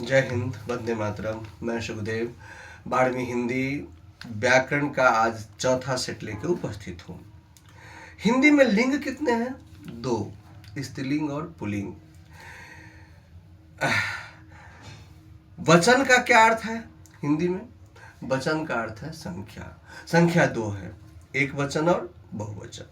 जय हिंद, वंदे मातरम। मैं सुखदेव बारहवीं हिंदी व्याकरण का आज चौथा सेट लेके उपस्थित हूँ। हिंदी में लिंग कितने हैं? दो, स्त्रीलिंग और पुल्लिंग। वचन का क्या अर्थ है हिंदी में? वचन का अर्थ है संख्या। संख्या दो है, एक वचन और बहुवचन।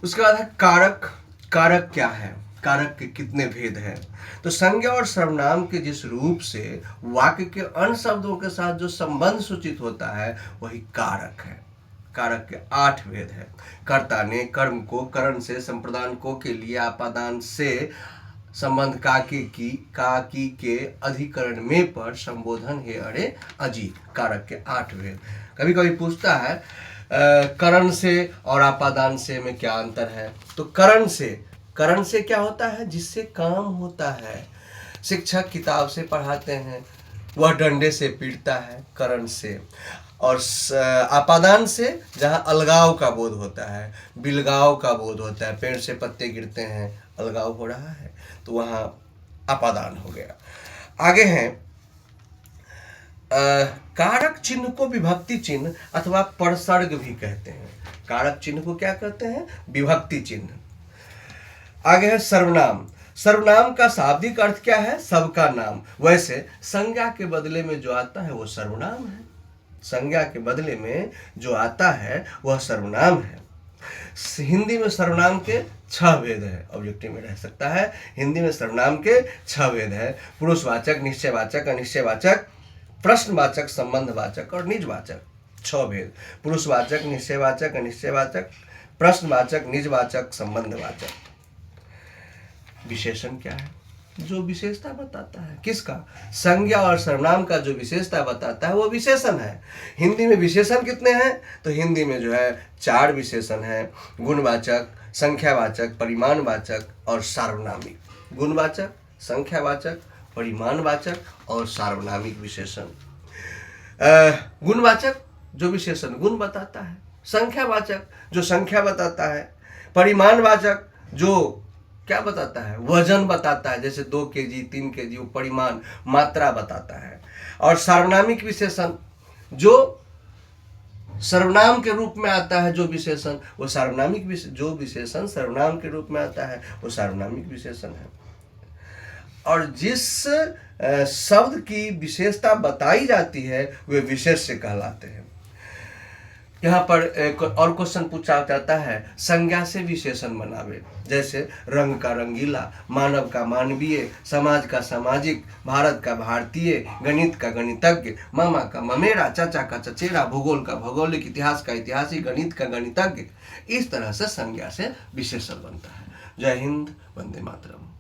उसके बाद है कारक। कारक क्या है? कारक के कितने भेद हैं? तो संज्ञा और सर्वनाम के जिस रूप से वाक्य के अन्य शब्दों के साथ जो संबंध सूचित होता है वही कारक है। कारक के 8 भेद है। कर्ता ने कर्म को करण से, संप्रदान को के लिए, आपादान से, संबंध काकी के अधिकरण में पर, संबोधन हे अरे अजी। कारक के 8 भेद। कभी कभी पूछता है करण से और आपादान से में क्या अंतर है? तो करण से क्या होता है? जिससे काम होता है। शिक्षक किताब से पढ़ाते हैं, वह डंडे से पीटता है, करण से। और आपादान से जहाँ अलगाव का बोध होता है, बिलगाव का बोध होता है, पेड़ से पत्ते गिरते हैं, अलगाव हो रहा है, तो वहाँ आपादान हो गया। आगे हैं कारक चिन्ह को विभक्ति चिन्ह अथवा परसर्ग भी कहते हैं। कारक चिन्ह को क्या कहते हैं? विभक्ति चिन्ह। आगे है सर्वनाम। सर्वनाम का शाब्दिक अर्थ क्या है? सबका नाम। वैसे संज्ञा के बदले में जो आता है वो सर्वनाम है। संज्ञा के बदले में जो आता है वह सर्वनाम है। हिंदी में सर्वनाम के 6 भेद है। ऑब्जेक्टिव में रह सकता है। हिंदी में सर्वनाम के 6 भेद है। पुरुषवाचक, निश्चयवाचक, अनिश्चयवाचक, प्रश्नवाचक, संबंधवाचक और निजवाचक। 6 भेद। पुरुषवाचक, निश्चयवाचक, अनिश्चयवाचक, प्रश्नवाचक, निजवाचक, संबंधवाचक। विशेषण क्या है? जो विशेषता बताता है। किसका? संज्ञा और सर्वनाम का जो विशेषता बताता है वो विशेषण है। हिंदी में विशेषण कितने हैं? तो हिंदी में जो है 4 विशेषण है। गुणवाचक, संख्यावाचक, परिमाणवाचक और सार्वनामिक। गुणवाचक, संख्यावाचक, परिमाणवाचक और सार्वनामिक विशेषण। गुणवाचक जो विशेषण गुण बताता है, संख्यावाचक जो संख्या बताता है, परिमाणवाचक जो क्या बताता है? वजन बताता है, जैसे 2 kg 3 kg, वो परिमाण मात्रा बताता है। और सार्वनामिक विशेषण जो सर्वनाम के रूप में आता है, जो विशेषण वो सार्वनामिक जो विशेषण सर्वनाम के रूप में आता है वो सार्वनामिक विशेषण है। और जिस शब्द की विशेषता बताई जाती है वे विशेष्य कहलाते हैं। यहाँ पर एक और क्वेश्चन पूछा जाता है, संज्ञा से विशेषण बनावे। जैसे रंग का रंगीला, मानव का मानवीय, समाज का सामाजिक, भारत का भारतीय, गणित का गणितज्ञ, मामा का ममेरा, चाचा का चचेरा, भूगोल का भौगोलिक, इतिहास का इतिहासी, गणित का गणितज्ञ। इस तरह से संज्ञा से विशेषण बनता है। जय हिंद, वंदे मातरम।